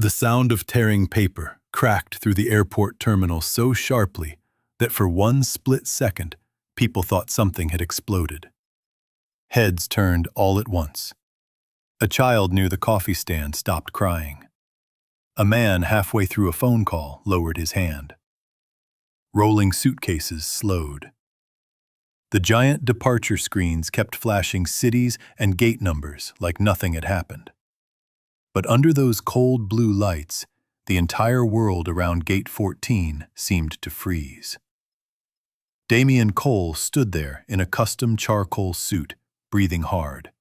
The sound of tearing paper cracked through the airport terminal so sharply that for one split second, people thought something had exploded. Heads turned all at once. A child near the coffee stand stopped crying. A man halfway through a phone call lowered his hand. Rolling suitcases slowed. The giant departure screens kept flashing cities and gate numbers like nothing had happened. But under those cold blue lights, the entire world around Gate 14 seemed to freeze. Damian Cole stood there in a custom charcoal suit, breathing hard.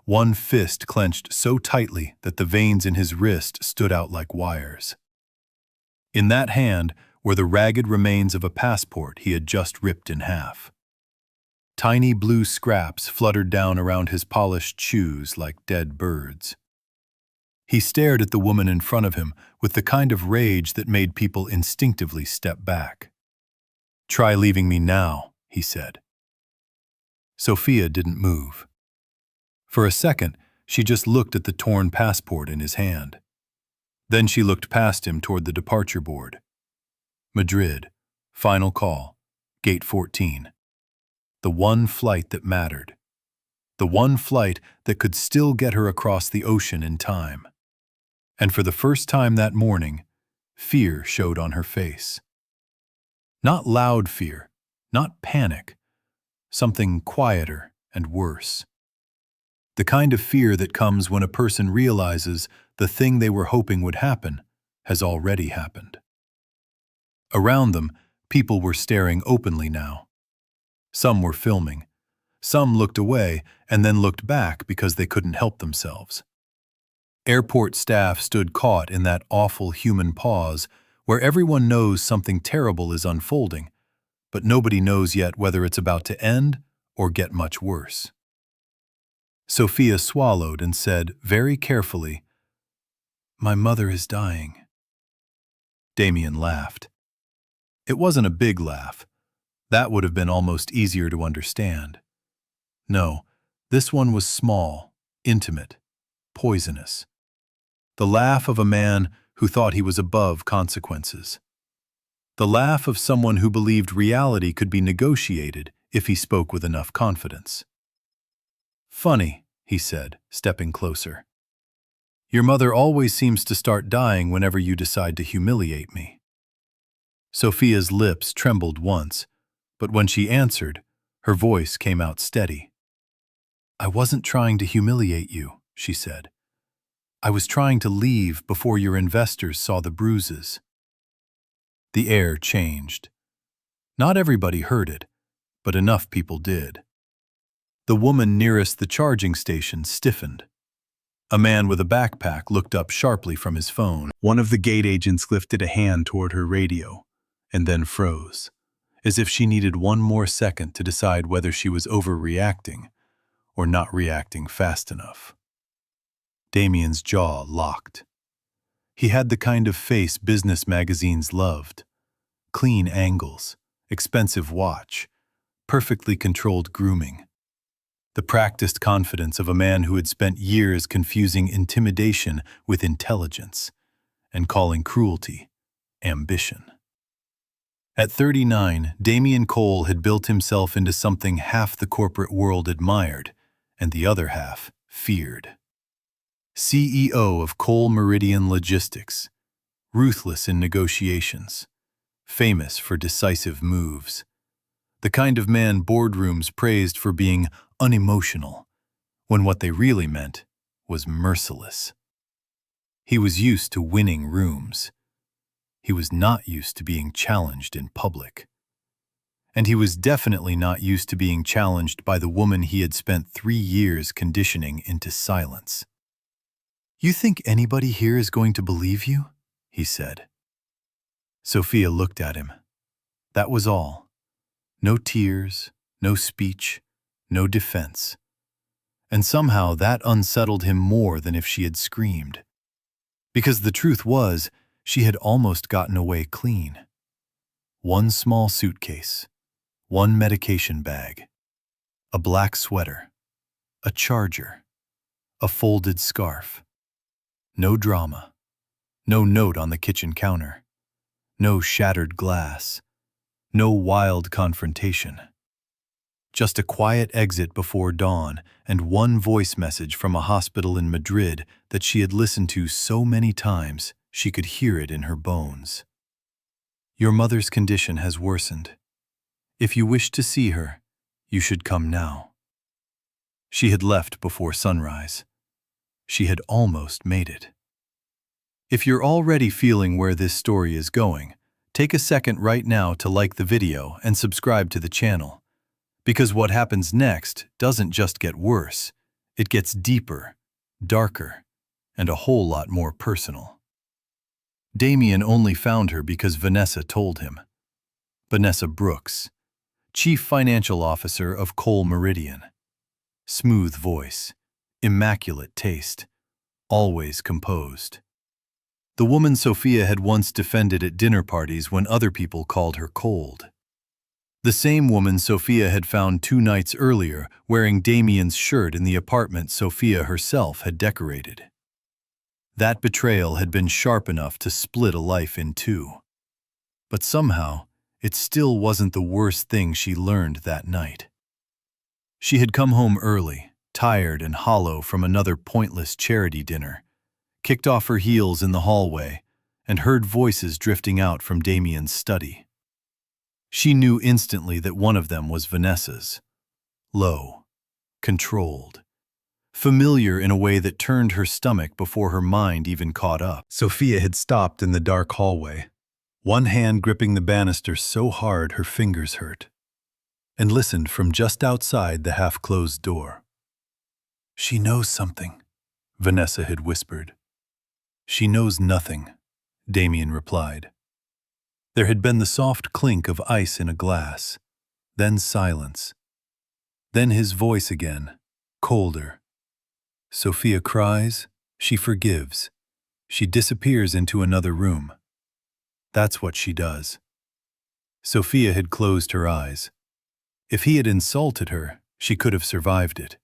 One fist clenched so tightly that the veins in his wrist stood out like wires. In that hand were the ragged remains of a passport he had just ripped in half. Tiny blue scraps fluttered down around his polished shoes like dead birds. He stared at the woman in front of him with the kind of rage that made people instinctively step back. "Try leaving me now," he said. Sophia didn't move. For a second, she just looked at the torn passport in his hand. Then she looked past him toward the departure board. Madrid, final call, Gate 14. The one flight that mattered. The one flight that could still get her across the ocean in time. And for the first time that morning, fear showed on her face. Not loud fear, not panic, something quieter and worse. The kind of fear that comes when a person realizes the thing they were hoping would happen has already happened. Around them, people were staring openly now. Some were filming. Some looked away and then looked back because they couldn't help themselves. Airport staff stood caught in that awful human pause where everyone knows something terrible is unfolding, but nobody knows yet whether it's about to end or get much worse. Sophia swallowed and said very carefully, "My mother is dying." Damian laughed. It wasn't a big laugh. That would have been almost easier to understand. No, this one was small, intimate, poisonous. The laugh of a man who thought he was above consequences. The laugh of someone who believed reality could be negotiated if he spoke with enough confidence. "Funny," he said, stepping closer. "Your mother always seems to start dying whenever you decide to humiliate me." Sophia's lips trembled once, but when she answered, her voice came out steady. "I wasn't trying to humiliate you," she said. "I was trying to leave before your investors saw the bruises." The air changed. Not everybody heard it, but enough people did. The woman nearest the charging station stiffened. A man with a backpack looked up sharply from his phone. One of the gate agents lifted a hand toward her radio, and then froze, as if she needed one more second to decide whether she was overreacting or not reacting fast enough. Damian's jaw locked. He had the kind of face business magazines loved. Clean angles, expensive watch, perfectly controlled grooming. The practiced confidence of a man who had spent years confusing intimidation with intelligence and calling cruelty ambition. At 39, Damian Cole had built himself into something half the corporate world admired and the other half feared. CEO of Cole Meridian Logistics, ruthless in negotiations, famous for decisive moves. The kind of man boardrooms praised for being unemotional, when what they really meant was merciless. He was used to winning rooms. He was not used to being challenged in public. And he was definitely not used to being challenged by the woman he had spent 3 years conditioning into silence. "You think anybody here is going to believe you?" he said. Sophia looked at him. That was all. No tears, no speech, no defense. And somehow that unsettled him more than if she had screamed. Because the truth was, she had almost gotten away clean. One small suitcase, one medication bag, a black sweater, a charger, a folded scarf. No drama, No note on the kitchen counter. No shattered glass. No wild confrontation. Just a quiet exit before dawn and one voice message from a hospital in Madrid that she had listened to so many times she could hear it in her bones. Your mother's condition has worsened. If you wish to see her, you should come now. She had left before sunrise. She had almost made it. If you're already feeling where this story is going, take a second right now to like the video and subscribe to the channel. Because what happens next doesn't just get worse, it gets deeper, darker, and a whole lot more personal. Damien only found her because Vanessa told him. Vanessa Brooks, Chief Financial Officer of Cole Meridian. Smooth voice, immaculate taste, always composed. The woman Sophia had once defended at dinner parties when other people called her cold. The same woman Sophia had found 2 nights earlier wearing Damien's shirt in the apartment Sophia herself had decorated. That betrayal had been sharp enough to split a life in 2. But somehow, it still wasn't the worst thing she learned that night. She had come home early, tired and hollow from another pointless charity dinner, kicked off her heels in the hallway, and heard voices drifting out from Damien's study. She knew instantly that one of them was Vanessa's. Low, controlled, familiar in a way that turned her stomach before her mind even caught up. Sophia had stopped in the dark hallway, one hand gripping the banister so hard her fingers hurt, and listened from just outside the half-closed door. She knows something, Vanessa had whispered. She knows nothing, Damien replied. There had been the soft clink of ice in a glass, then silence. Then his voice again, colder. Sophia cries, she forgives. She disappears into another room. That's what she does. Sophia had closed her eyes. If he had insulted her, she could have survived it.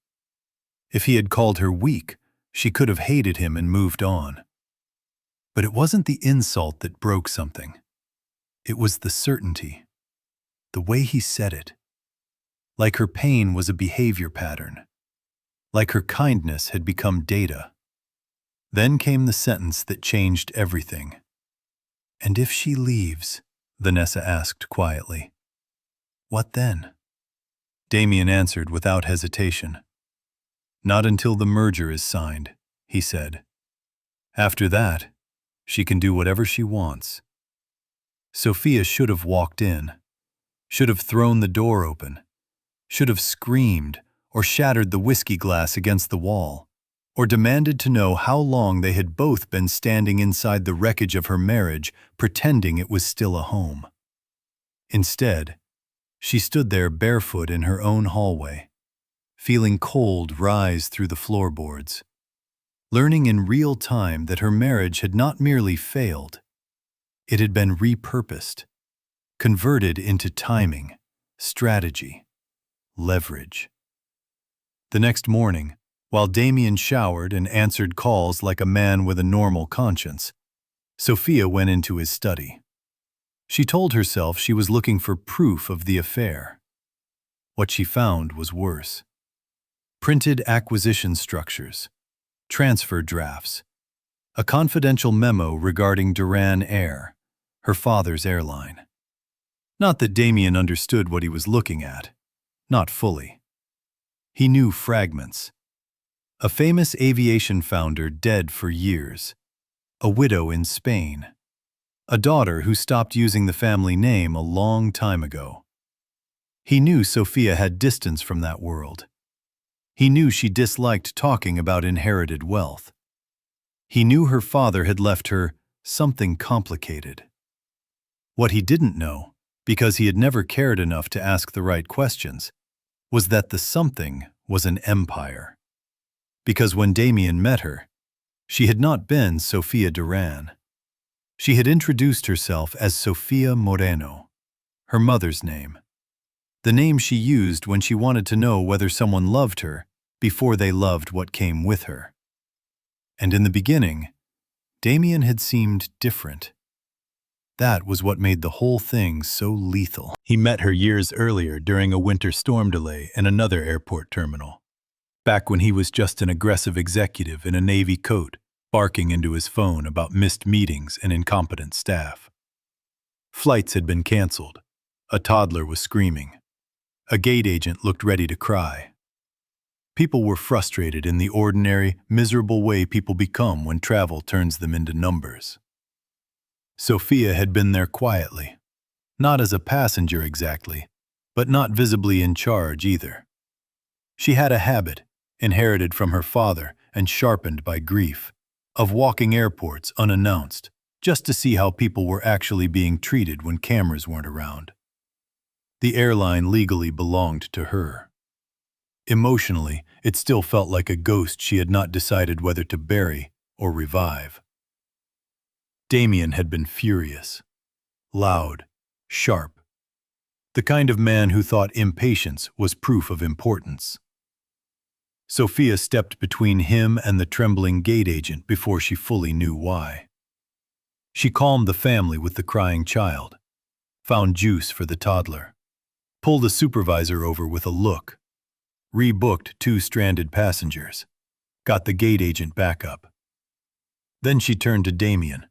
If he had called her weak, she could have hated him and moved on. But it wasn't the insult that broke something. It was the certainty, the way he said it. Like her pain was a behavior pattern. Like her kindness had become data. Then came the sentence that changed everything. And if she leaves, Vanessa asked quietly, what then? Damien answered without hesitation. Not until the merger is signed, he said. After that, she can do whatever she wants. Sophia should have walked in, should have thrown the door open, should have screamed or shattered the whiskey glass against the wall, or demanded to know how long they had both been standing inside the wreckage of her marriage, pretending it was still a home. Instead, she stood there barefoot in her own hallway, feeling cold rise through the floorboards, learning in real time that her marriage had not merely failed, it had been repurposed, converted into timing, strategy, leverage. The next morning, while Damien showered and answered calls like a man with a normal conscience, Sophia went into his study. She told herself she was looking for proof of the affair. What she found was worse. Printed acquisition structures, transfer drafts, a confidential memo regarding Duran Air, her father's airline. Not that Damien understood what he was looking at. Not fully. He knew fragments. A famous aviation founder dead for years. A widow in Spain. A daughter who stopped using the family name a long time ago. He knew Sophia had distance from that world. He knew she disliked talking about inherited wealth. He knew her father had left her something complicated. What he didn't know, because he had never cared enough to ask the right questions, was that the something was an empire. Because when Damien met her, she had not been Sophia Duran. She had introduced herself as Sophia Moreno, her mother's name. The name she used when she wanted to know whether someone loved her before they loved what came with her. And in the beginning, Damien had seemed different. That was what made the whole thing so lethal. He met her years earlier during a winter storm delay in another airport terminal, back when he was just an aggressive executive in a Navy coat, barking into his phone about missed meetings and incompetent staff. Flights had been canceled. A toddler was screaming. A gate agent looked ready to cry. People were frustrated in the ordinary, miserable way people become when travel turns them into numbers. Sophia had been there quietly, not as a passenger exactly, but not visibly in charge either. She had a habit, inherited from her father and sharpened by grief, of walking airports unannounced, just to see how people were actually being treated when cameras weren't around. The airline legally belonged to her. Emotionally, it still felt like a ghost she had not decided whether to bury or revive. Damien had been furious, loud, sharp, the kind of man who thought impatience was proof of importance. Sophia stepped between him and the trembling gate agent before she fully knew why. She calmed the family with the crying child, found juice for the toddler, pulled the supervisor over with a look, rebooked 2 stranded passengers, got the gate agent back up. Then she turned to Damien,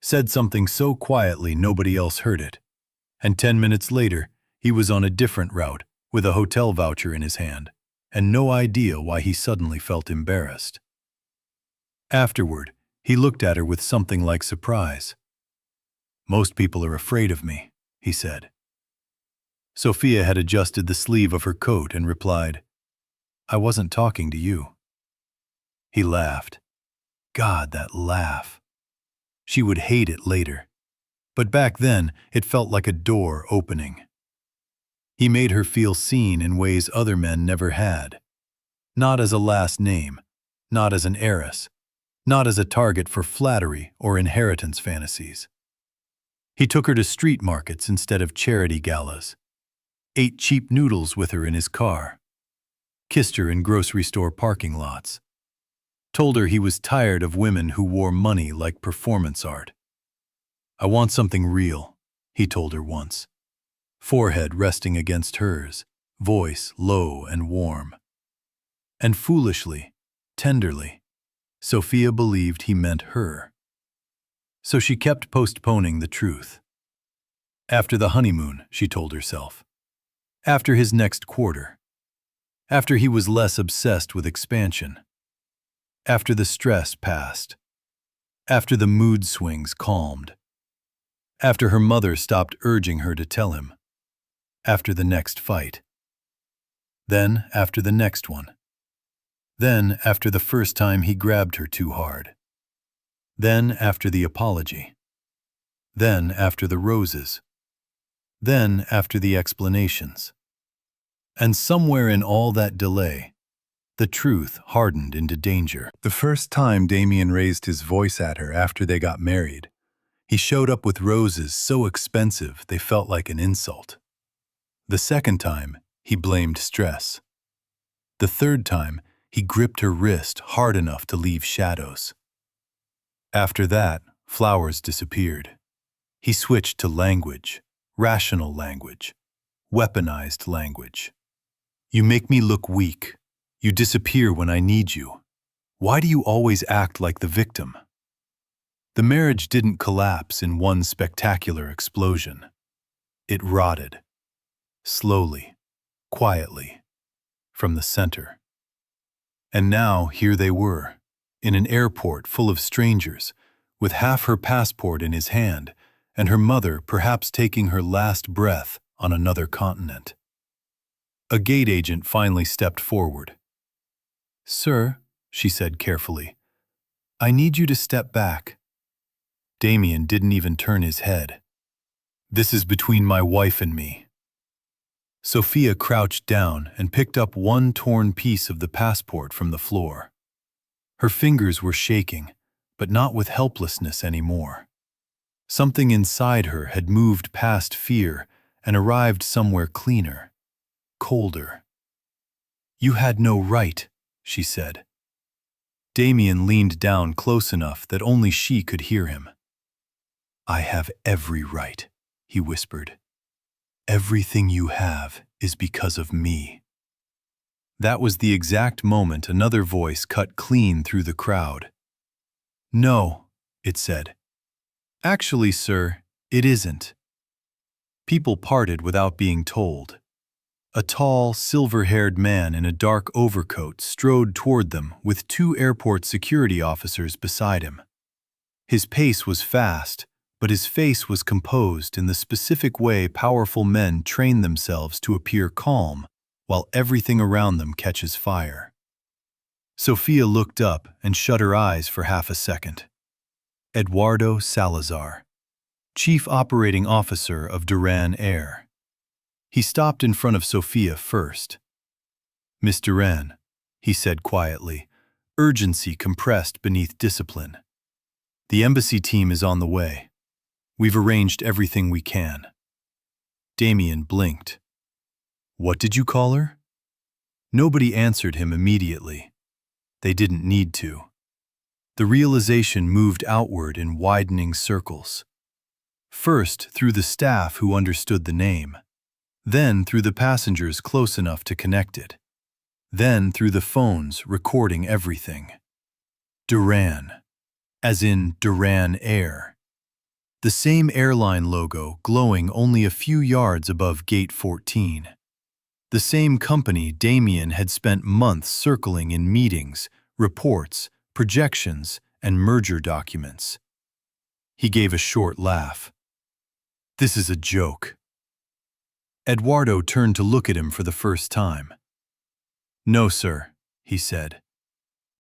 said something so quietly nobody else heard it, and 10 minutes later, he was on a different route with a hotel voucher in his hand, and no idea why he suddenly felt embarrassed. Afterward, he looked at her with something like surprise. "Most people are afraid of me," he said. Sophia had adjusted the sleeve of her coat and replied, "I wasn't talking to you." He laughed. God, that laugh. She would hate it later, but back then it felt like a door opening. He made her feel seen in ways other men never had. Not as a last name, not as an heiress, not as a target for flattery or inheritance fantasies. He took her to street markets instead of charity galas, ate cheap noodles with her in his car, kissed her in grocery store parking lots, told her he was tired of women who wore money like performance art. "I want something real," he told her once, forehead resting against hers, voice low and warm. And foolishly, tenderly, Sophia believed he meant her. So she kept postponing the truth. After the honeymoon, she told herself. After his next quarter. After he was less obsessed with expansion. After the stress passed. After the mood swings calmed. After her mother stopped urging her to tell him. After the next fight. Then after the next one. Then after the first time he grabbed her too hard. Then after the apology. Then after the roses. Then after the explanations. And somewhere in all that delay, the truth hardened into danger. The first time Damien raised his voice at her after they got married, he showed up with roses so expensive they felt like an insult. The second time, he blamed stress. The third time, he gripped her wrist hard enough to leave shadows. After that, flowers disappeared. He switched to language, rational language, weaponized language. "You make me look weak. You disappear when I need you. Why do you always act like the victim?" The marriage didn't collapse in one spectacular explosion. It rotted. Slowly, quietly, from the center. And now here they were, in an airport full of strangers, with half her passport in his hand, and her mother perhaps taking her last breath on another continent. A gate agent finally stepped forward. "Sir," she said carefully, "I need you to step back." Damien didn't even turn his head. "This is between my wife and me." Sophia crouched down and picked up one torn piece of the passport from the floor. Her fingers were shaking, but not with helplessness anymore. Something inside her had moved past fear and arrived somewhere cleaner, colder. "You had no right," she said. Damien leaned down close enough that only she could hear him. "I have every right," he whispered. "Everything you have is because of me." That was the exact moment another voice cut clean through the crowd. "No," it said. "Actually, sir, it isn't." People parted without being told. A tall, silver-haired man in a dark overcoat strode toward them with 2 airport security officers beside him. His pace was fast, but his face was composed in the specific way powerful men train themselves to appear calm while everything around them catches fire. Sophia looked up and shut her eyes for half a second. Eduardo Salazar, Chief Operating Officer of Duran Air. He stopped in front of Sophia first. "Miss Duran," he said quietly, urgency compressed beneath discipline. "The embassy team is on the way. We've arranged everything we can." Damien blinked. "What did you call her?" Nobody answered him immediately. They didn't need to. The realization moved outward in widening circles. First through the staff who understood the name. Then through the passengers close enough to connect it. Then through the phones recording everything. Duran, as in Duran Air. The same airline logo glowing only a few yards above Gate 14. The same company Damien had spent months circling in meetings, reports, projections, and merger documents. He gave a short laugh. "This is a joke." Eduardo turned to look at him for the first time. "No, sir," he said.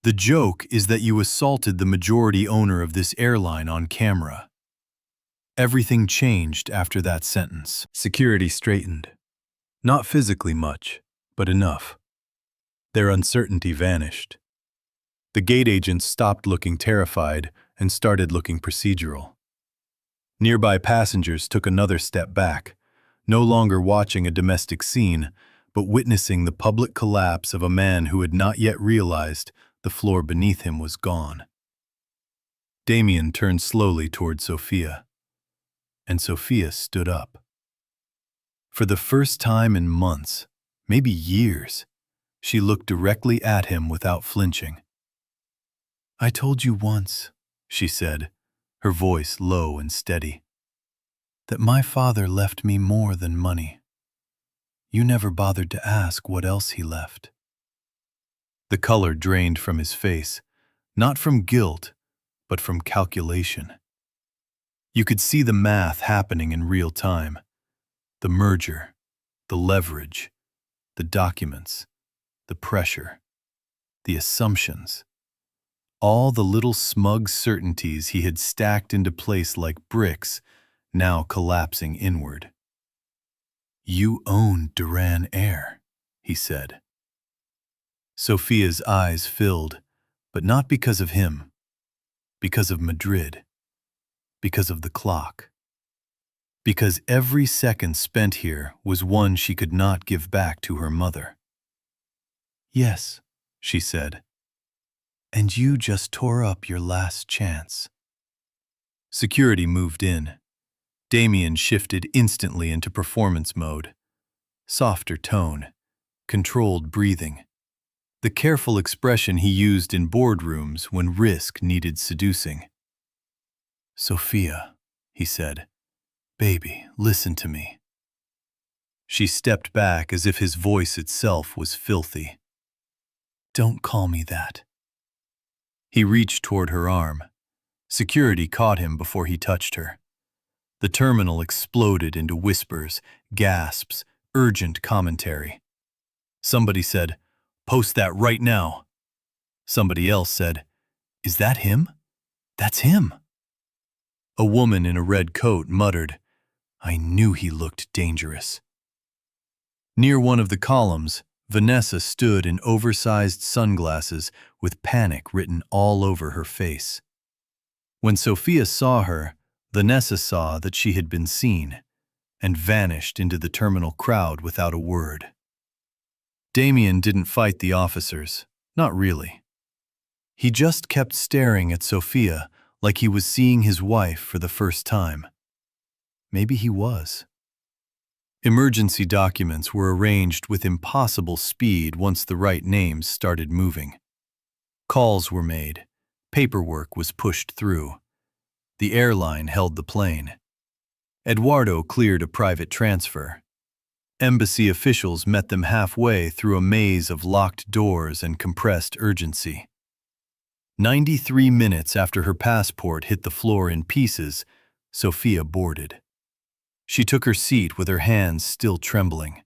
"The joke is that you assaulted the majority owner of this airline on camera." Everything changed after that sentence. Security straightened. Not physically much, but enough. Their uncertainty vanished. The gate agents stopped looking terrified and started looking procedural. Nearby passengers took another step back, no longer watching a domestic scene, but witnessing the public collapse of a man who had not yet realized the floor beneath him was gone. Damien turned slowly toward Sophia, and Sophia stood up. For the first time in months, maybe years, she looked directly at him without flinching. "I told you once," she said, her voice low and steady, "that my father left me more than money. You never bothered to ask what else he left." The color drained from his face, not from guilt, but from calculation. You could see the math happening in real time. The merger, the leverage, the documents, the pressure, the assumptions. All the little smug certainties he had stacked into place like bricks, now collapsing inward. "You own Duran Air," he said. Sophia's eyes filled, but not because of him, because of Madrid, because of the clock. Because every second spent here was one she could not give back to her mother. "Yes," she said. "And you just tore up your last chance." Security moved in. Damien shifted instantly into performance mode. Softer tone, controlled breathing. The careful expression he used in boardrooms when risk needed seducing. "Sophia," he said, "baby, listen to me." She stepped back as if his voice itself was filthy. "Don't call me that." He reached toward her arm. Security caught him before he touched her. The terminal exploded into whispers, gasps, urgent commentary. Somebody said, "Post that right now." Somebody else said, "Is that him? That's him." A woman in a red coat muttered, "I knew he looked dangerous." Near one of the columns, Vanessa stood in oversized sunglasses with panic written all over her face. When Sophia saw her, Vanessa saw that she had been seen and vanished into the terminal crowd without a word. Damien didn't fight the officers, not really. He just kept staring at Sophia like he was seeing his wife for the first time. Maybe he was. Emergency documents were arranged with impossible speed once the right names started moving. Calls were made. Paperwork was pushed through. The airline held the plane. Eduardo cleared a private transfer. Embassy officials met them halfway through a maze of locked doors and compressed urgency. 93 minutes after her passport hit the floor in pieces, Sophia boarded. She took her seat with her hands still trembling.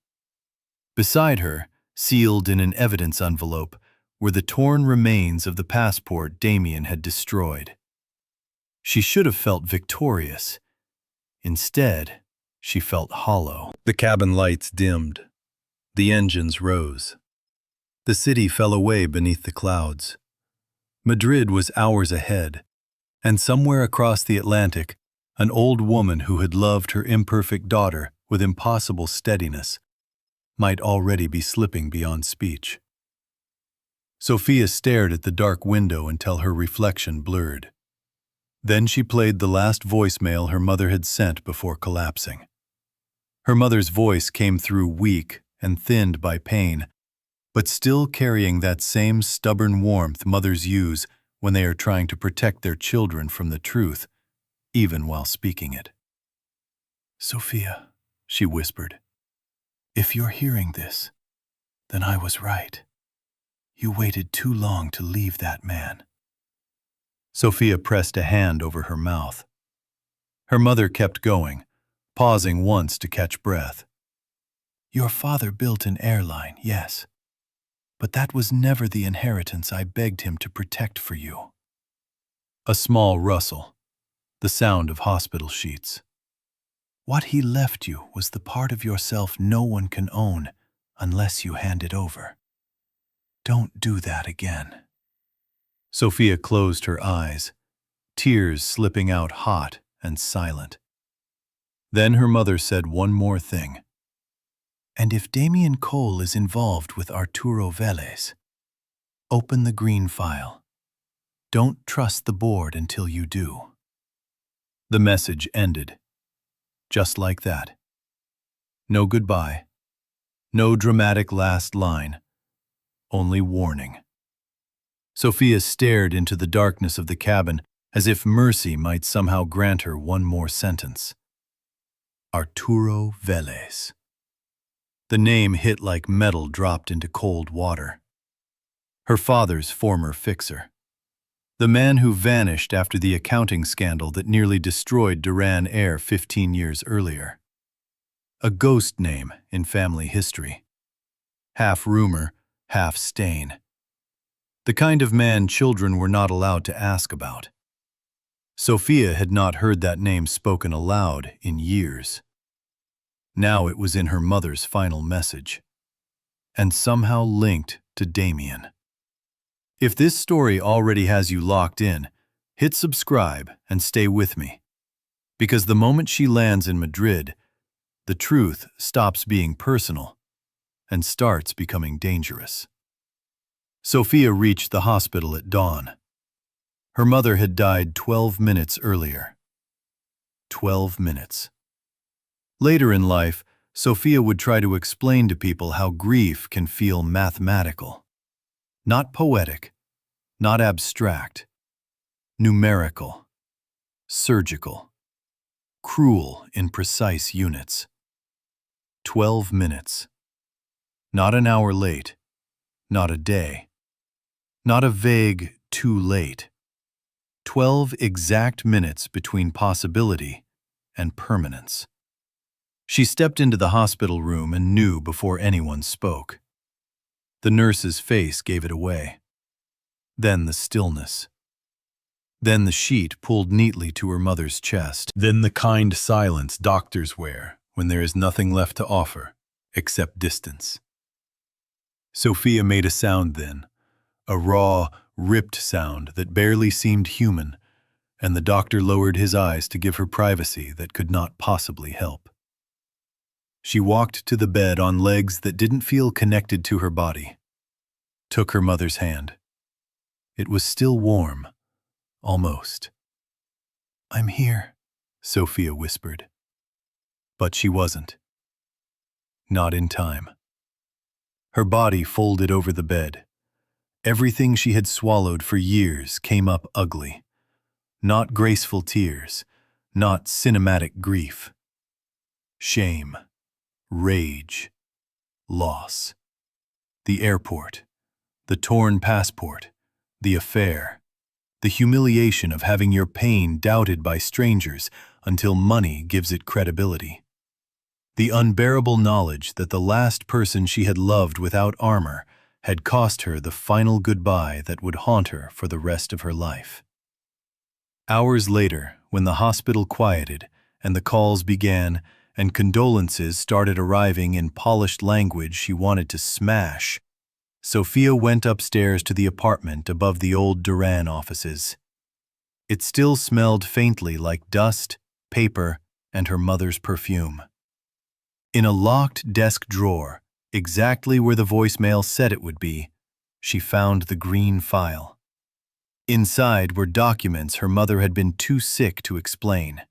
Beside her, sealed in an evidence envelope, were the torn remains of the passport Damien had destroyed. She should have felt victorious. Instead, she felt hollow. The cabin lights dimmed. The engines rose. The city fell away beneath the clouds. Madrid was hours ahead, and somewhere across the Atlantic, an old woman who had loved her imperfect daughter with impossible steadiness might already be slipping beyond speech. Sophia stared at the dark window until her reflection blurred. Then she played the last voicemail her mother had sent before collapsing. Her mother's voice came through weak and thinned by pain, but still carrying that same stubborn warmth mothers use when they are trying to protect their children from the truth, even while speaking it. "Sophia," she whispered, "if you're hearing this, then I was right. You waited too long to leave that man." Sophia pressed a hand over her mouth. Her mother kept going, pausing once to catch breath. "Your father built an airline, yes, but that was never the inheritance I begged him to protect for you." A small rustle, the sound of hospital sheets. "What he left you was the part of yourself no one can own unless you hand it over. Don't do that again." Sophia closed her eyes, tears slipping out hot and silent. Then her mother said one more thing. "And if Damien Cole is involved with Arturo Vélez, open the green file. Don't trust the board until you do." The message ended. Just like that. No goodbye. No dramatic last line. Only warning. Sophia stared into the darkness of the cabin as if mercy might somehow grant her one more sentence. Arturo Vélez. The name hit like metal dropped into cold water. Her father's former fixer. The man who vanished after the accounting scandal that nearly destroyed Duran Air 15 years earlier. A ghost name in family history. Half rumor, half stain. The kind of man children were not allowed to ask about. Sophia had not heard that name spoken aloud in years. Now it was in her mother's final message, and somehow linked to Damien. If this story already has you locked in, hit subscribe and stay with me. Because the moment she lands in Madrid, the truth stops being personal and starts becoming dangerous. Sophia reached the hospital at dawn. Her mother had died 12 minutes earlier. 12 minutes. Later in life, Sophia would try to explain to people how grief can feel mathematical. Not poetic, not abstract. Numerical. Surgical. Cruel in precise units. 12 minutes. Not an hour late. Not a day. Not a vague too late. 12 exact minutes between possibility and permanence. She stepped into the hospital room and knew before anyone spoke. The nurse's face gave it away. Then the stillness. Then the sheet pulled neatly to her mother's chest. Then the kind silence doctors wear when there is nothing left to offer except distance. Sophia made a sound then, a raw, ripped sound that barely seemed human, and the doctor lowered his eyes to give her privacy that could not possibly help. She walked to the bed on legs that didn't feel connected to her body, took her mother's hand. It was still warm, almost. "I'm here," Sophia whispered. But she wasn't. Not in time. Her body folded over the bed. Everything she had swallowed for years came up ugly. Not graceful tears, not cinematic grief. Shame, rage, loss. The airport, the torn passport, the affair, the humiliation of having your pain doubted by strangers until money gives it credibility. The unbearable knowledge that the last person she had loved without armor had cost her the final goodbye that would haunt her for the rest of her life. Hours later, when the hospital quieted and the calls began and condolences started arriving in polished language she wanted to smash, Sophia went upstairs to the apartment above the old Duran offices. It still smelled faintly like dust, paper, and her mother's perfume. In a locked desk drawer, exactly where the voicemail said it would be, she found the green file. Inside were documents her mother had been too sick to explain.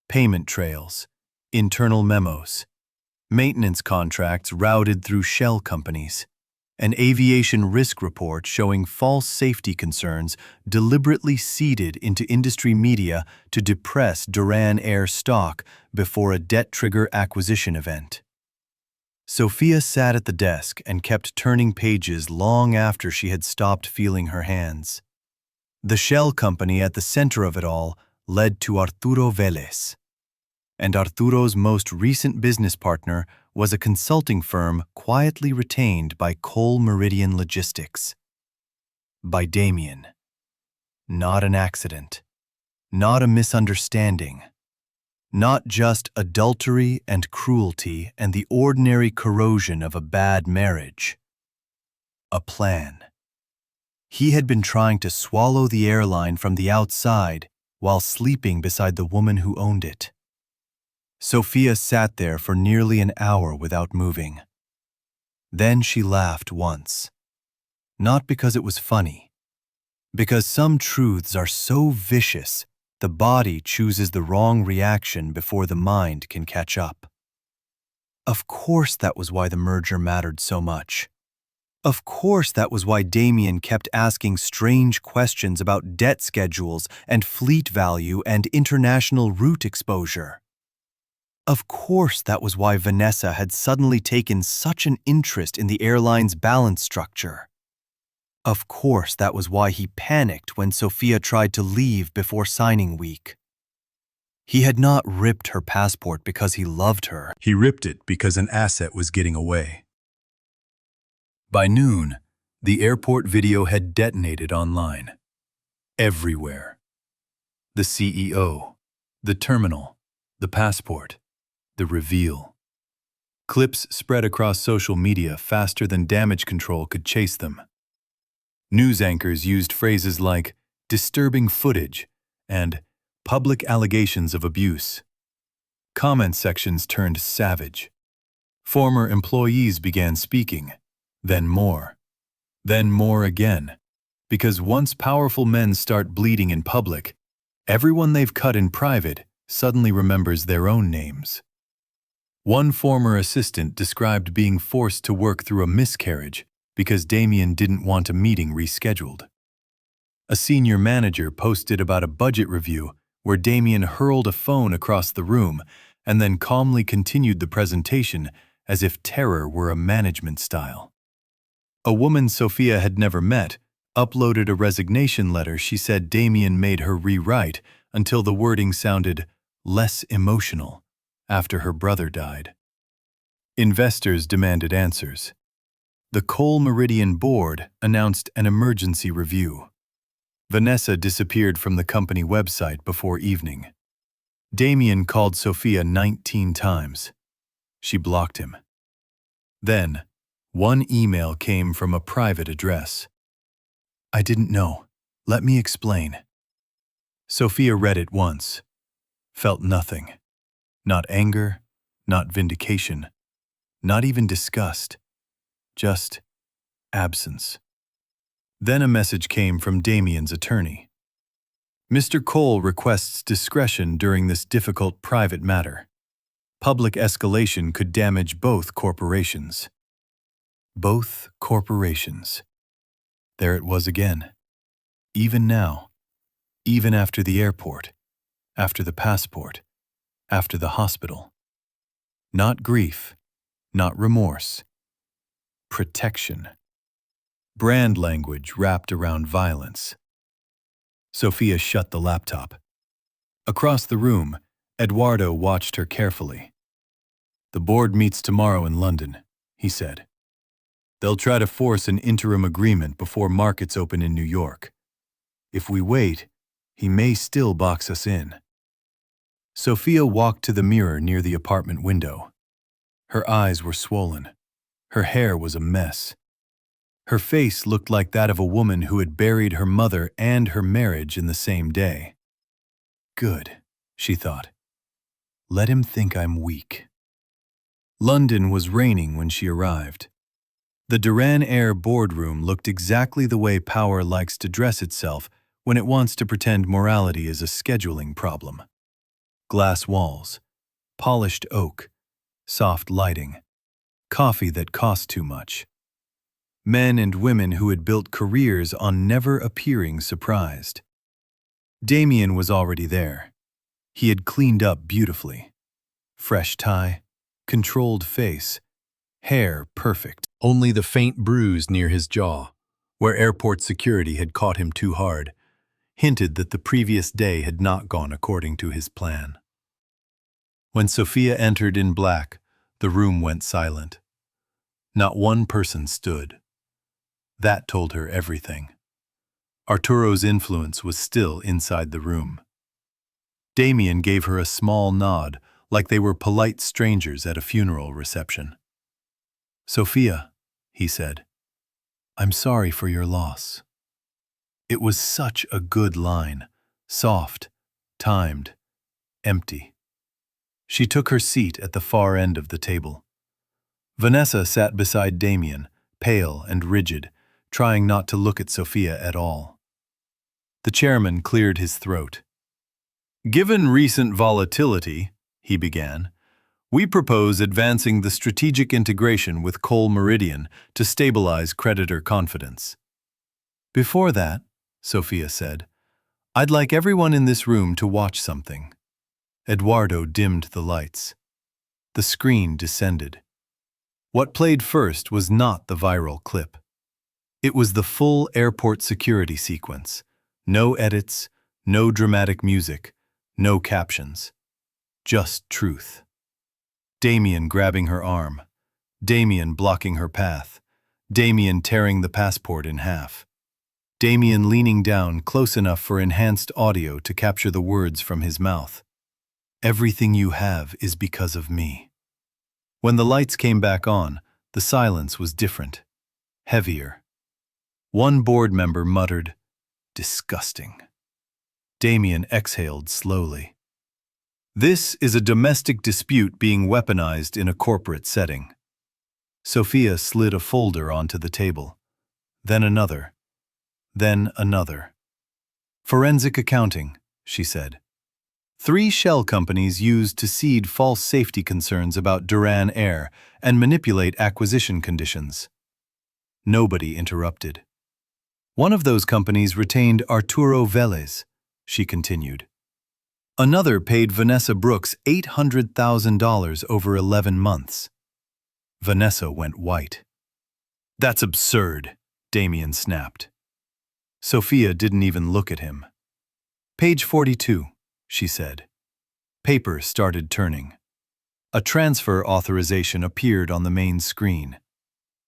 Payment trails, internal memos, maintenance contracts routed through shell companies, an aviation risk report showing false safety concerns deliberately seeded into industry media to depress Duran Air stock before a debt-trigger acquisition event. Sophia sat at the desk and kept turning pages long after she had stopped feeling her hands. The shell company at the center of it all led to Arturo Vélez. And Arturo's most recent business partner was a consulting firm quietly retained by Cole Meridian Logistics. By Damien. Not an accident. Not a misunderstanding. Not just adultery and cruelty and the ordinary corrosion of a bad marriage. A plan. He had been trying to swallow the airline from the outside while sleeping beside the woman who owned it. Sophia sat there for nearly an hour without moving. Then she laughed once. Not because it was funny. Because some truths are so vicious, the body chooses the wrong reaction before the mind can catch up. Of course that was why the merger mattered so much. Of course that was why Damien kept asking strange questions about debt schedules and fleet value and international route exposure. Of course that was why Vanessa had suddenly taken such an interest in the airline's balance structure. Of course that was why he panicked when Sophia tried to leave before signing week. He had not ripped her passport because he loved her. He ripped it because an asset was getting away. By noon, the airport video had detonated online. Everywhere. The CEO, the terminal, the passport, the reveal. Clips spread across social media faster than damage control could chase them. News anchors used phrases like disturbing footage and public allegations of abuse. Comment sections turned savage. Former employees began speaking. Then more again, because once powerful men start bleeding in public, everyone they've cut in private suddenly remembers their own names. One former assistant described being forced to work through a miscarriage because Damien didn't want a meeting rescheduled. A senior manager posted about a budget review where Damien hurled a phone across the room and then calmly continued the presentation as if terror were a management style. A woman Sophia had never met uploaded a resignation letter she said Damien made her rewrite until the wording sounded less emotional after her brother died. Investors demanded answers. The Cole Meridian board announced an emergency review. Vanessa disappeared from the company website before evening. Damien called Sophia 19 times. She blocked him. Then, one email came from a private address. "I didn't know. Let me explain." Sophia read it once. Felt nothing. Not anger, not vindication, not even disgust. Just absence. Then a message came from Damien's attorney. Mr. Cole requests discretion during this difficult private matter. Public escalation could damage both corporations. Both corporations. There it was again. Even now, even after the airport, after the passport, after the hospital. Not grief, not remorse. Protection. Brand language wrapped around violence. Sophia shut the laptop. Across the room, Eduardo watched her carefully. "The board meets tomorrow in London," he said. "They'll try to force an interim agreement before markets open in New York. If we wait, he may still box us in." Sophia walked to the mirror near the apartment window. Her eyes were swollen. Her hair was a mess. Her face looked like that of a woman who had buried her mother and her marriage in the same day. Good, she thought. Let him think I'm weak. London was raining when she arrived. The Duran Air boardroom looked exactly the way power likes to dress itself when it wants to pretend morality is a scheduling problem. Glass walls, polished oak, soft lighting, coffee that cost too much. Men and women who had built careers on never appearing surprised. Damien was already there. He had cleaned up beautifully. Fresh tie, controlled face, hair perfect. Only the faint bruise near his jaw, where airport security had caught him too hard, hinted that the previous day had not gone according to his plan. When Sophia entered in black, the room went silent. Not one person stood. That told her everything. Arturo's influence was still inside the room. Damien gave her a small nod, like they were polite strangers at a funeral reception. "Sophia," he said, "I'm sorry for your loss." It was such a good line, soft, timed, empty. She took her seat at the far end of the table. Vanessa sat beside Damien, pale and rigid, trying not to look at Sophia at all. The chairman cleared his throat. "Given recent volatility," he began, "we propose advancing the strategic integration with Cole Meridian to stabilize creditor confidence." "Before that," Sophia said, "I'd like everyone in this room to watch something." Eduardo dimmed the lights. The screen descended. What played first was not the viral clip. It was the full airport security sequence. No edits, no dramatic music, no captions. Just truth. Damien grabbing her arm. Damien blocking her path. Damien tearing the passport in half. Damien leaning down close enough for enhanced audio to capture the words from his mouth. "Everything you have is because of me." When the lights came back on, the silence was different, heavier. One board member muttered, "Disgusting." Damien exhaled slowly. This is a domestic dispute being weaponized in a corporate setting. Sophia slid a folder onto the table. Then another. Then another. "Forensic accounting," she said. 3 shell companies used to seed false safety concerns about Duran Air and manipulate acquisition conditions. Nobody interrupted. "One of those companies retained Arturo Vélez," she continued. "Another paid Vanessa Brooks $800,000 over 11 months. Vanessa went white. "That's absurd," Damien snapped. Sophia didn't even look at him. "Page 42, she said. Paper started turning. A transfer authorization appeared on the main screen.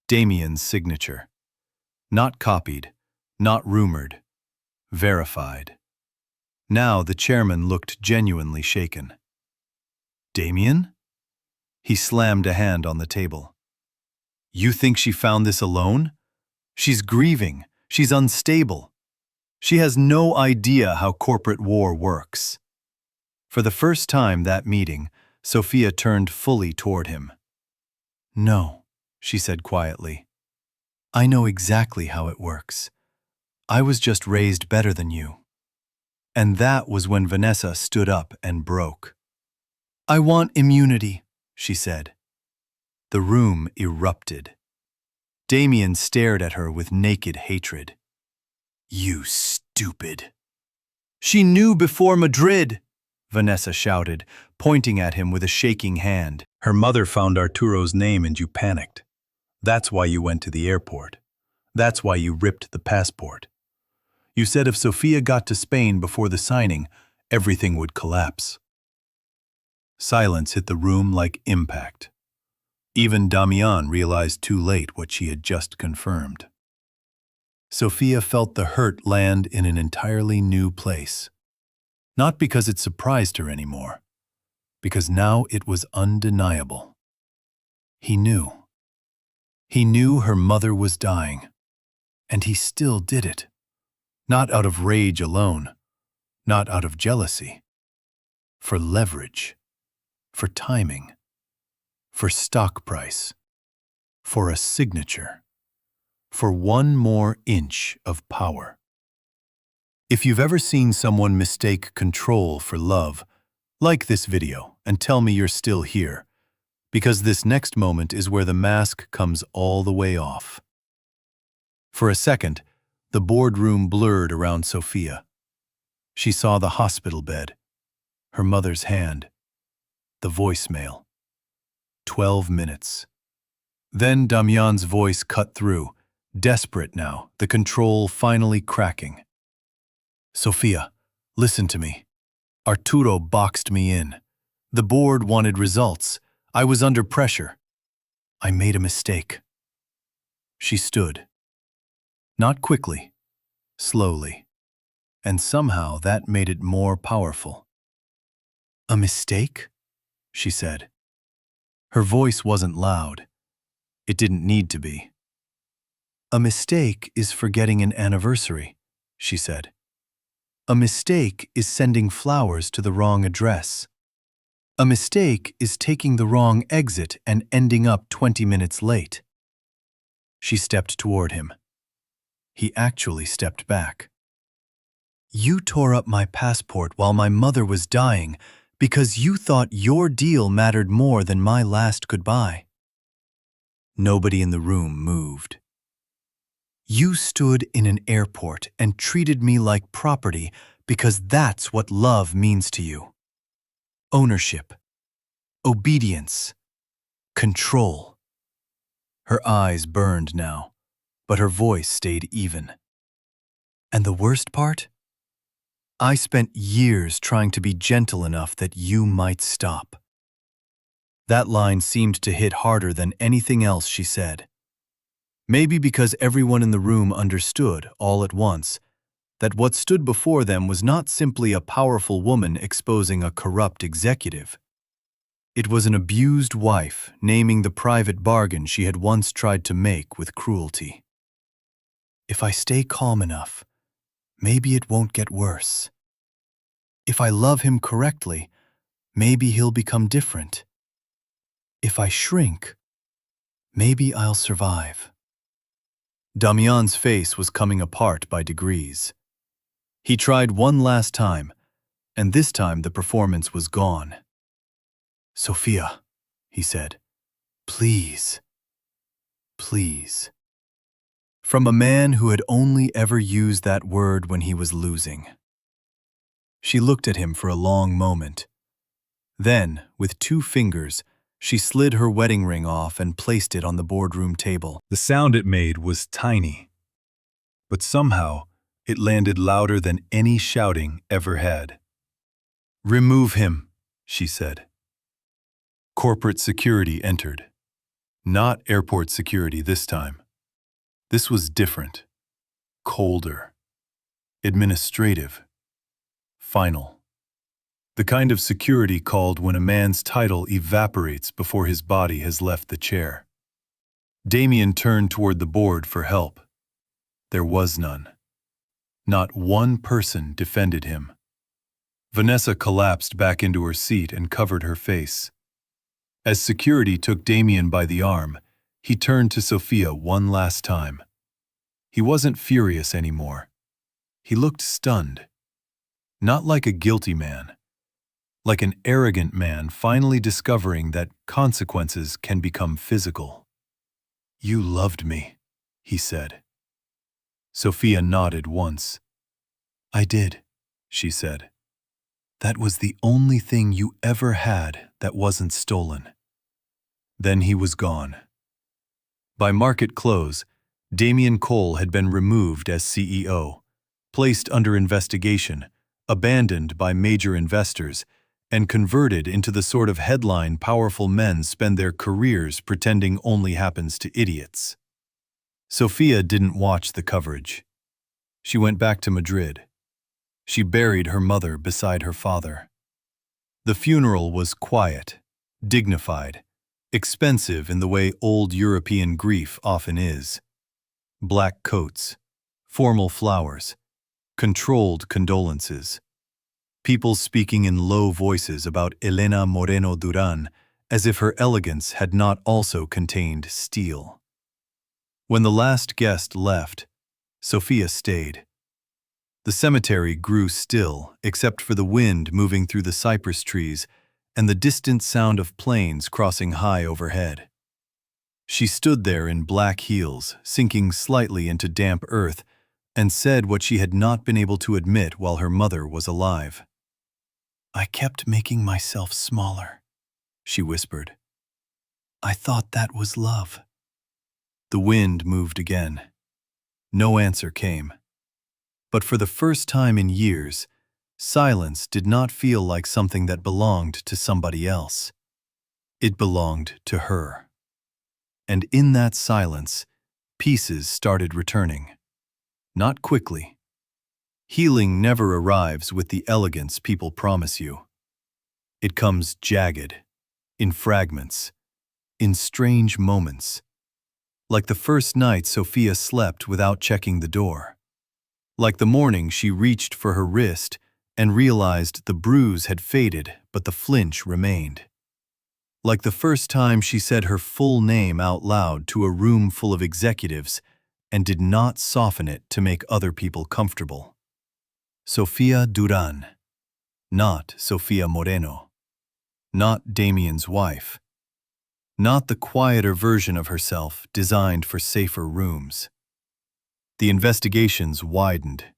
Damien's signature. Not copied, not rumored. Verified. Now the chairman looked genuinely shaken. "Damien?" He slammed a hand on the table. "You think she found this alone? She's grieving. She's unstable. She has no idea how corporate war works." For the first time that meeting, Sophia turned fully toward him. "No," she said quietly. "I know exactly how it works. I was just raised better than you. And that was when Vanessa stood up and broke. I want immunity, she said. The room erupted. Damien stared at her with naked hatred. You stupid. She knew before Madrid, Vanessa shouted, pointing at him with a shaking hand. Her mother found Arturo's name and you panicked. That's why you went to the airport. That's why you ripped the passport. You said if Sofia got to Spain before the signing, everything would collapse. Silence hit the room like impact. Even Damian realized too late what she had just confirmed. Sofia felt the hurt land in an entirely new place. Not because it surprised her anymore, because now it was undeniable. He knew. He knew her mother was dying, and he still did it. Not out of rage alone, not out of jealousy. For leverage, for timing, for stock price, for a signature, for one more inch of power. If you've ever seen someone mistake control for love, like this video and tell me you're still here, because this next moment is where the mask comes all the way off. For a second, the boardroom blurred around Sofia. She saw the hospital bed, her mother's hand, the voicemail. 12 minutes. Then Damian's voice cut through, desperate now, the control finally cracking. Sofia, listen to me. Arturo boxed me in. The board wanted results. I was under pressure. I made a mistake. She stood. Not quickly, slowly. And somehow that made it more powerful. A mistake? She said. Her voice wasn't loud. It didn't need to be. A mistake is forgetting an anniversary, she said. A mistake is sending flowers to the wrong address. A mistake is taking the wrong exit and ending up 20 minutes late. She stepped toward him. He actually stepped back. You tore up my passport while my mother was dying because you thought your deal mattered more than my last goodbye. Nobody in the room moved. You stood in an airport and treated me like property because that's what love means to you. Ownership, obedience, control. Her eyes burned now, but her voice stayed even. And the worst part? I spent years trying to be gentle enough that you might stop. That line seemed to hit harder than anything else she said. Maybe because everyone in the room understood, all at once, that what stood before them was not simply a powerful woman exposing a corrupt executive. It was an abused wife naming the private bargain she had once tried to make with cruelty. If I stay calm enough, maybe it won't get worse. If I love him correctly, maybe he'll become different. If I shrink, maybe I'll survive. Damian's face was coming apart by degrees. He tried one last time, and this time the performance was gone. Sofia, he said, please, please. From a man who had only ever used that word when he was losing. She looked at him for a long moment. Then, with 2 fingers, she slid her wedding ring off and placed it on the boardroom table. The sound it made was tiny, but somehow it landed louder than any shouting ever had. Remove him, she said. Corporate security entered. Not airport security this time. This was different, colder, administrative, final. The kind of security called when a man's title evaporates before his body has left the chair. Damien turned toward the board for help. There was none. Not one person defended him. Vanessa collapsed back into her seat and covered her face. As security took Damien by the arm, he turned to Sofia one last time. He wasn't furious anymore. He looked stunned, not like a guilty man, like an arrogant man finally discovering that consequences can become physical. "You loved me," he said. Sophia nodded once. "I did," she said. "That was the only thing you ever had that wasn't stolen." Then he was gone. By market close, Damien Cole had been removed as CEO, placed under investigation, abandoned by major investors, and converted into the sort of headline powerful men spend their careers pretending only happens to idiots. Sophia didn't watch the coverage. She went back to Madrid. She buried her mother beside her father. The funeral was quiet, dignified, expensive in the way old European grief often is. Black coats, formal flowers, controlled condolences. People speaking in low voices about Elena Moreno Duran as if her elegance had not also contained steel. When the last guest left, Sophia stayed. The cemetery grew still except for the wind moving through the cypress trees and the distant sound of planes crossing high overhead. She stood there in black heels, sinking slightly into damp earth, and said what she had not been able to admit while her mother was alive. "I kept making myself smaller," she whispered. "I thought that was love." The wind moved again. No answer came. But for the first time in years, silence did not feel like something that belonged to somebody else. It belonged to her. And in that silence, pieces started returning. Not quickly. Healing never arrives with the elegance people promise you. It comes jagged, in fragments, in strange moments. Like the first night Sophia slept without checking the door. Like the morning she reached for her wrist and realized the bruise had faded but the flinch remained. Like the first time she said her full name out loud to a room full of executives and did not soften it to make other people comfortable. Sophia Duran, not Sophia Moreno, not Damien's wife, not the quieter version of herself designed for safer rooms. The investigations widened.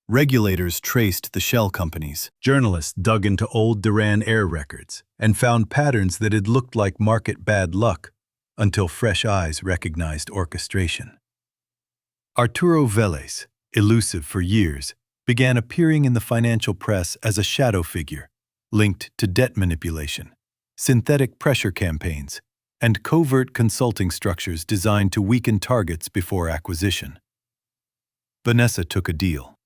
Regulators traced the shell companies. Journalists dug into old Duran Air records and found patterns that had looked like market bad luck until fresh eyes recognized orchestration. Arturo Vélez, elusive for years, began appearing in the financial press as a shadow figure, linked to debt manipulation, synthetic pressure campaigns, and covert consulting structures designed to weaken targets before acquisition. Vanessa took a deal.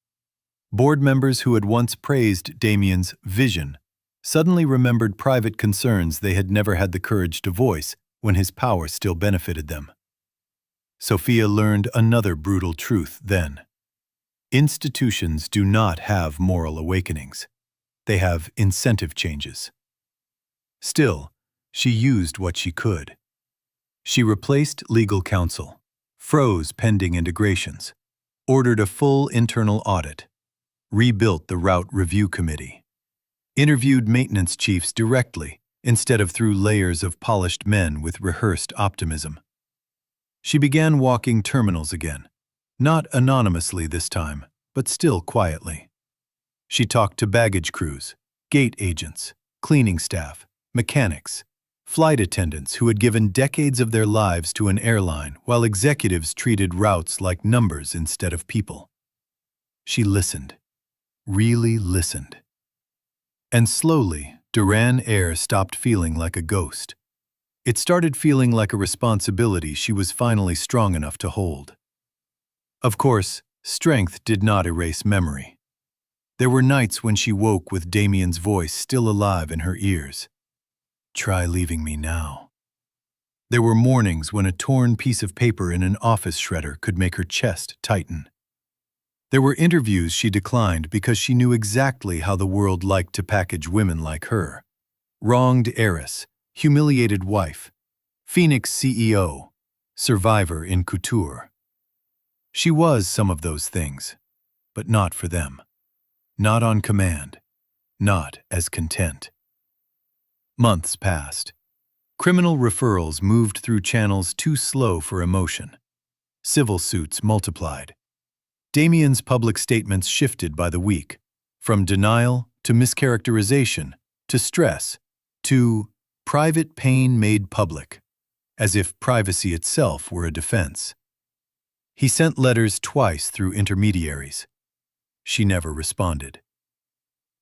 Board members who had once praised Damien's vision suddenly remembered private concerns they had never had the courage to voice when his power still benefited them. Sophia learned another brutal truth then. Institutions do not have moral awakenings. They have incentive changes. Still, she used what she could. She replaced legal counsel, froze pending integrations, ordered a full internal audit, rebuilt the route review committee, interviewed maintenance chiefs directly instead of through layers of polished men with rehearsed optimism. She began walking terminals again, not anonymously this time, but still quietly. She talked to baggage crews, gate agents, cleaning staff, mechanics, flight attendants who had given decades of their lives to an airline while executives treated routes like numbers instead of people. She listened, really listened. And slowly, Duran Air stopped feeling like a ghost. It started feeling like a responsibility she was finally strong enough to hold. Of course, strength did not erase memory. There were nights when she woke with Damien's voice still alive in her ears. "Try leaving me now." There were mornings when a torn piece of paper in an office shredder could make her chest tighten. There were interviews she declined because she knew exactly how the world liked to package women like her. Wronged heiress, humiliated wife, Phoenix CEO, survivor in couture. She was some of those things. but not for them. Not on command. Not as content. Months passed. Criminal referrals moved through channels too slow for emotion. Civil suits multiplied. Damien's public statements shifted by the week, from denial to mischaracterization to stress to private pain made public, as if privacy itself were a defense. He sent letters twice through intermediaries. She never responded.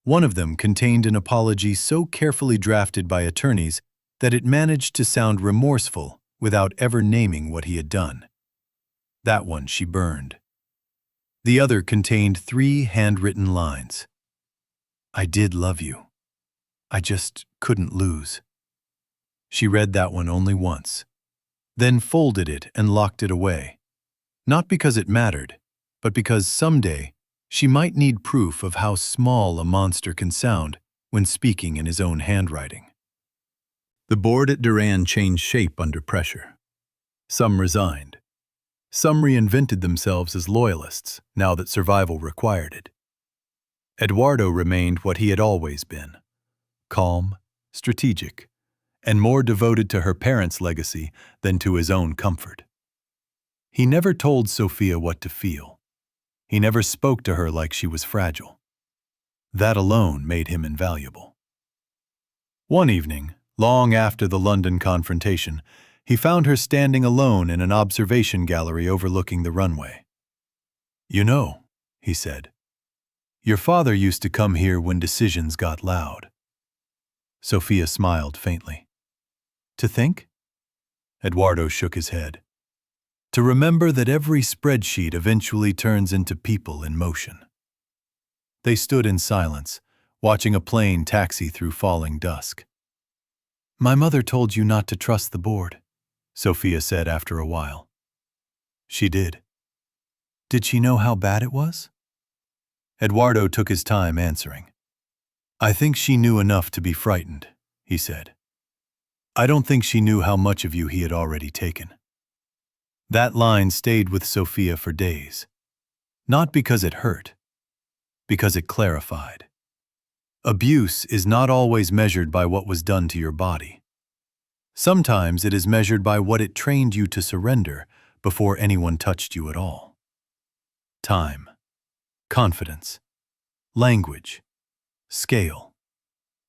One of them contained an apology so carefully drafted by attorneys that it managed to sound remorseful without ever naming what he had done. That one she burned. The other contained 3 handwritten lines. "I did love you. I just couldn't lose." She read that one only once, then folded it and locked it away. Not because it mattered, but because someday she might need proof of how small a monster can sound when speaking in his own handwriting. The board at Duran changed shape under pressure. Some resigned. Some reinvented themselves as loyalists now that survival required it. Eduardo remained what he had always been: calm, strategic, and more devoted to her parents' legacy than to his own comfort. He never told Sophia what to feel. He never spoke to her like she was fragile. That alone made him invaluable. One evening, long after the London confrontation, he found her standing alone in an observation gallery overlooking the runway. "You know," he said, "your father used to come here when decisions got loud." Sophia smiled faintly. "To think?" Eduardo shook his head. "To remember that every spreadsheet eventually turns into people in motion." They stood in silence, watching a plane taxi through falling dusk. "My mother told you not to trust the board," Sophia said after a while. "She did." "Did she know how bad it was?" Eduardo took his time answering. "I think she knew enough to be frightened," he said. "I don't think she knew how much of you he had already taken." That line stayed with Sophia for days. Not because it hurt, because it clarified. Abuse is not always measured by what was done to your body. Sometimes it is measured by what it trained you to surrender before anyone touched you at all. Time, confidence, language, scale,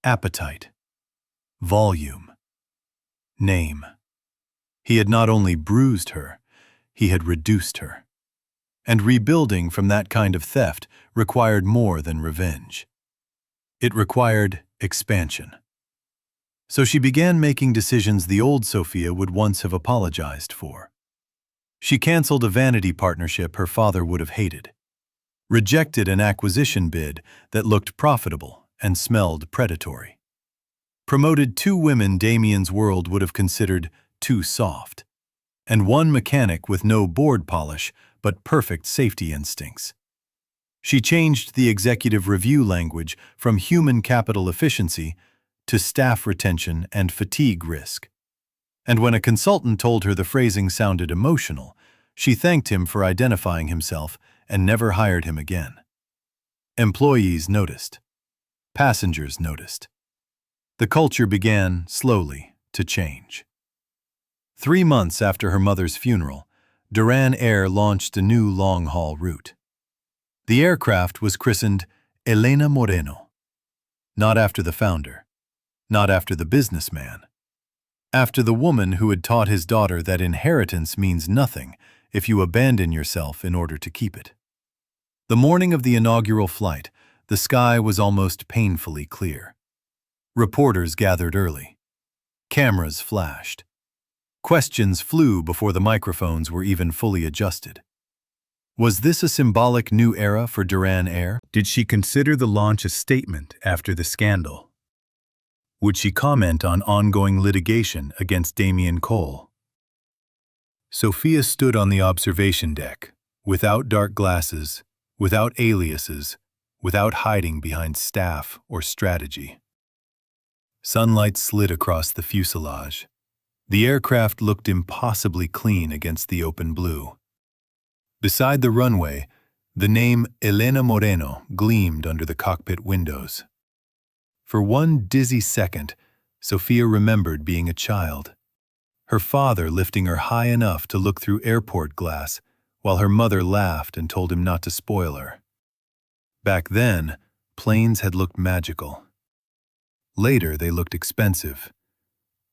appetite, volume, name. He had not only bruised her, he had reduced her. And rebuilding from that kind of theft required more than revenge. It required expansion. So she began making decisions the old Sophia would once have apologized for. She canceled a vanity partnership her father would have hated, rejected an acquisition bid that looked profitable and smelled predatory, promoted 2 women Damien's world would have considered too soft, and 1 mechanic with no board polish but perfect safety instincts. She changed the executive review language from human capital efficiency to staff retention and fatigue risk. And when a consultant told her the phrasing sounded emotional, she thanked him for identifying himself and never hired him again. Employees noticed. Passengers noticed. The culture began, slowly, to change. 3 months after her mother's funeral, Duran Air launched a new long-haul route. The aircraft was christened Elena Moreno. Not after the founder, not after the businessman, after the woman who had taught his daughter that inheritance means nothing if you abandon yourself in order to keep it. The morning of the inaugural flight, the sky was almost painfully clear. Reporters gathered early. Cameras flashed. Questions flew before the microphones were even fully adjusted. Was this a symbolic new era for Duran Air? Did she consider the launch a statement after the scandal? Would she comment on ongoing litigation against Damien Cole? Sophia stood on the observation deck, without dark glasses, without aliases, without hiding behind staff or strategy. Sunlight slid across the fuselage. The aircraft looked impossibly clean against the open blue. Beside the runway, The name Elena Moreno gleamed under the cockpit windows. For one dizzy second, Sofia remembered being a child. Her father lifting her high enough to look through airport glass, while her mother laughed and told him not to spoil her. Back then, planes had looked magical. Later, they looked expensive.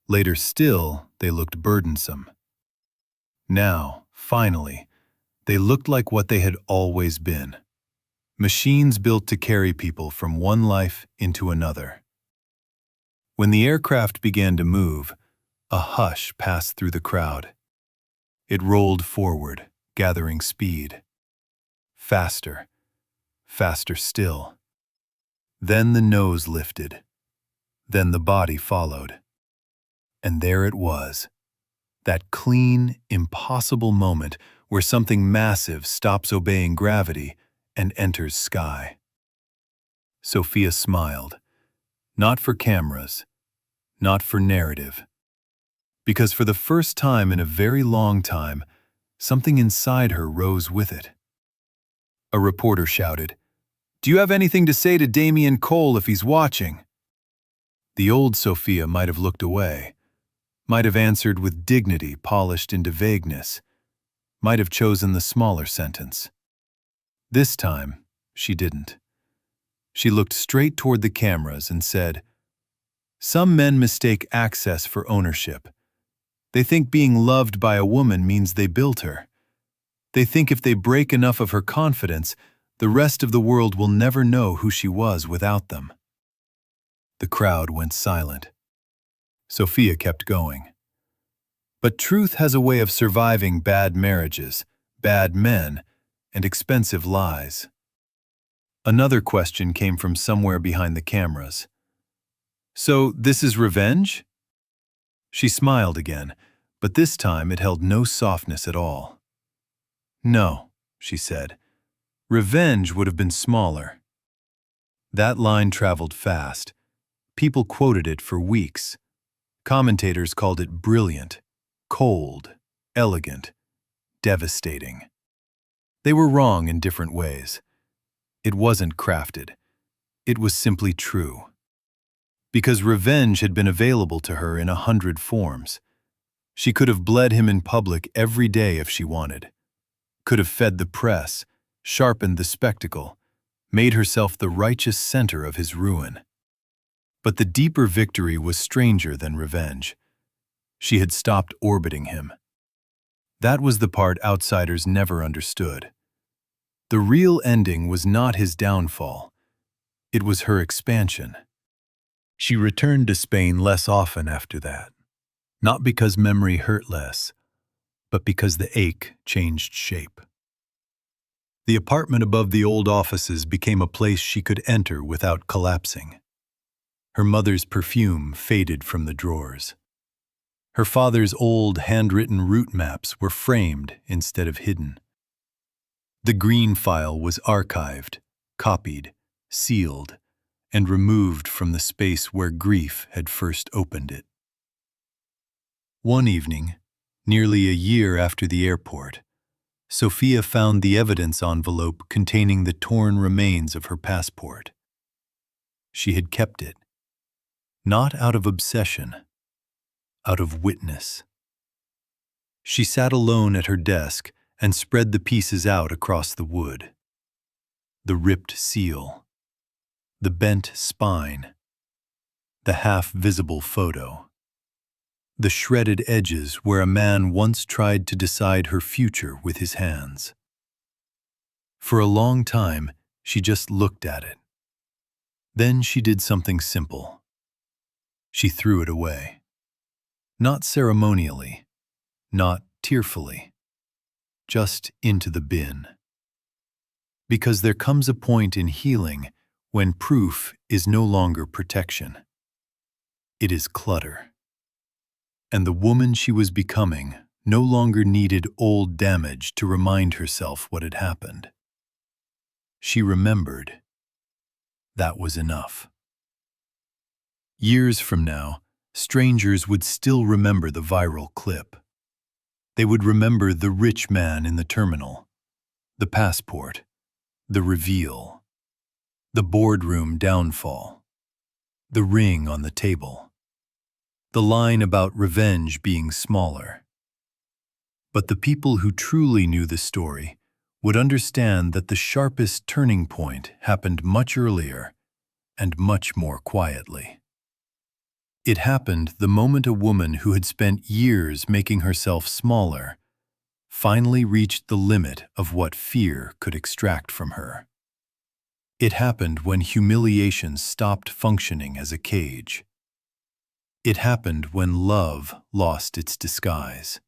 Later still, they looked burdensome. Now, finally, they looked like what they had always been. Machines built to carry people from one life into another. When the aircraft began to move, a hush passed through the crowd. It rolled forward, gathering speed. Faster, faster still. Then the nose lifted. Then the body followed. And there it was, that clean, impossible moment where something massive stops obeying gravity and enters sky. Sofia smiled, not for cameras, not for narrative, because for the first time in a very long time, something inside her rose with it. A reporter shouted, "Do you have anything to say to Damien Cole if he's watching?" The old Sofia might have looked away, might have answered with dignity polished into vagueness, might have chosen the smaller sentence. This time, she didn't. She looked straight toward the cameras and said, "Some men mistake access for ownership. They think being loved by a woman means they built her. They think if they break enough of her confidence, the rest of the world will never know who she was without them." The crowd went silent. Sofia kept going. But truth has a way of surviving bad marriages, bad men, and expensive lies. Another question came from somewhere behind the cameras. "So this is revenge?" She smiled again, but this time it held no softness at all. "No," she said. "Revenge would have been smaller." That line traveled fast. People quoted it for weeks. Commentators called it brilliant, cold, elegant, devastating. They were wrong in different ways. It wasn't crafted. It was simply true. Because revenge had been available to her in 100 forms. She could have bled him in public every day if she wanted. Could have fed the press, sharpened the spectacle, made herself the righteous center of his ruin. But the deeper victory was stranger than revenge. She had stopped orbiting him. That was the part outsiders never understood. The real ending was not his downfall. It was her expansion. She returned to Spain less often after that, not because memory hurt less, but because the ache changed shape. The apartment above the old offices became a place she could enter without collapsing. Her mother's perfume faded from the drawers. Her father's old handwritten route maps were framed instead of hidden. The green file was archived, copied, sealed, and removed from the space where grief had first opened it. One evening, nearly a year after the airport, Sofia found the evidence envelope containing the torn remains of her passport. She had kept it, not out of obsession, out of witness. She sat alone at her desk and spread the pieces out across the wood. The ripped seal, the bent spine, the half-visible photo, the shredded edges where a man once tried to decide her future with his hands. For a long time, she just looked at it. Then she did something simple. She threw it away. Not ceremonially, not tearfully, just into the bin. Because there comes a point in healing when proof is no longer protection. It is clutter. And the woman she was becoming no longer needed old damage to remind herself what had happened. She remembered. That was enough. Years from now, strangers would still remember the viral clip. They would remember the rich man in the terminal, the passport, The reveal. The boardroom downfall. The ring on the table. The line about revenge being smaller. But the people who truly knew the story would understand that the sharpest turning point happened much earlier and much more quietly. It happened the moment a woman who had spent years making herself smaller finally reached the limit of what fear could extract from her. It happened when humiliation stopped functioning as a cage. It happened when love lost its disguise.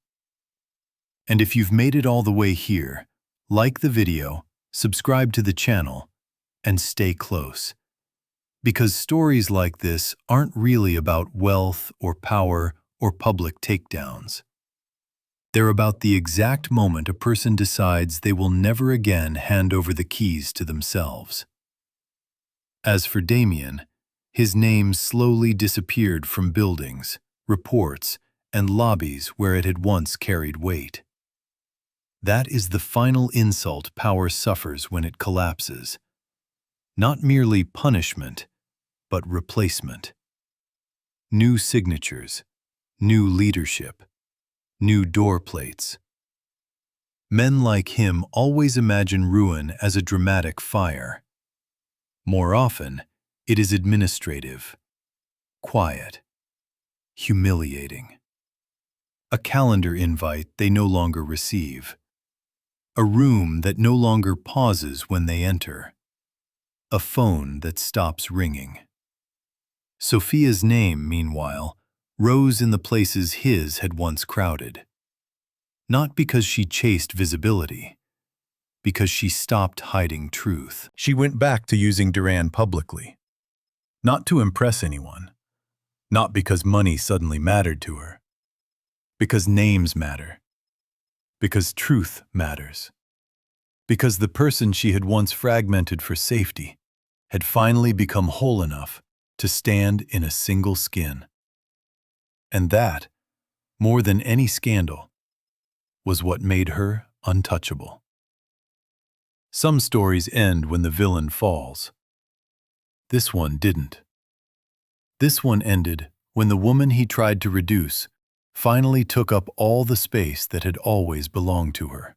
And if you've made it all the way here, like the video, subscribe to the channel, and stay close. Because stories like this aren't really about wealth or power or public takedowns. They're about the exact moment a person decides they will never again hand over the keys to themselves. As for Damien, his name slowly disappeared from buildings, reports, and lobbies where it had once carried weight. That is the final insult power suffers when it collapses. Not merely punishment, but replacement. New signatures, new leadership, new door plates. Men like him always imagine ruin as a dramatic fire. More often, it is administrative, quiet, humiliating. A calendar invite they no longer receive. A room that no longer pauses when they enter. A phone that stops ringing. Sophia's name, meanwhile, rose in the places his had once crowded. Not because she chased visibility, because she stopped hiding truth. She went back to using Duran publicly. Not to impress anyone. Not because money suddenly mattered to her. Because names matter. Because truth matters. Because the person she had once fragmented for safety had finally become whole enough to stand in a single skin. And that, more than any scandal, was what made her untouchable. Some stories end when the villain falls. This one didn't. This one ended when the woman he tried to reduce finally took up all the space that had always belonged to her.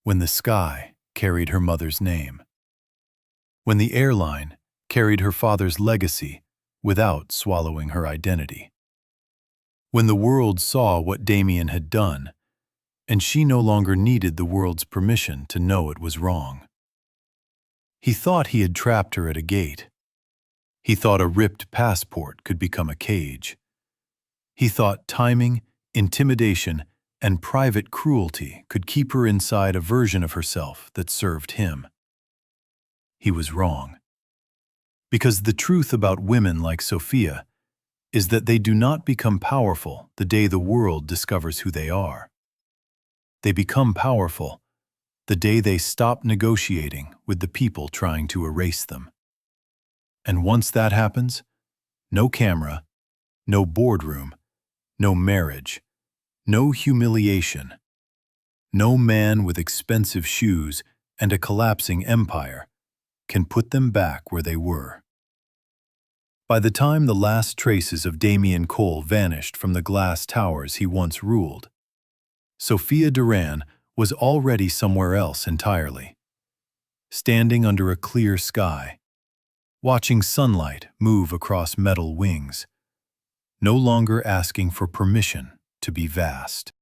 When the sky carried her mother's name. When the airline carried her father's legacy without swallowing her identity. When the world saw what Damien had done, and she no longer needed the world's permission to know it was wrong. He thought he had trapped her at a gate. He thought a ripped passport could become a cage. He thought timing, intimidation, and private cruelty could keep her inside a version of herself that served him. He was wrong. Because the truth about women like Sophia is that they do not become powerful the day the world discovers who they are. They become powerful the day they stop negotiating with the people trying to erase them. And once that happens, no camera, no boardroom, no marriage, no humiliation, no man with expensive shoes and a collapsing empire can put them back where they were. By the time the last traces of Damien Cole vanished from the glass towers he once ruled, Sophia Duran was already somewhere else entirely, standing under a clear sky, watching sunlight move across metal wings, no longer asking for permission to be vast.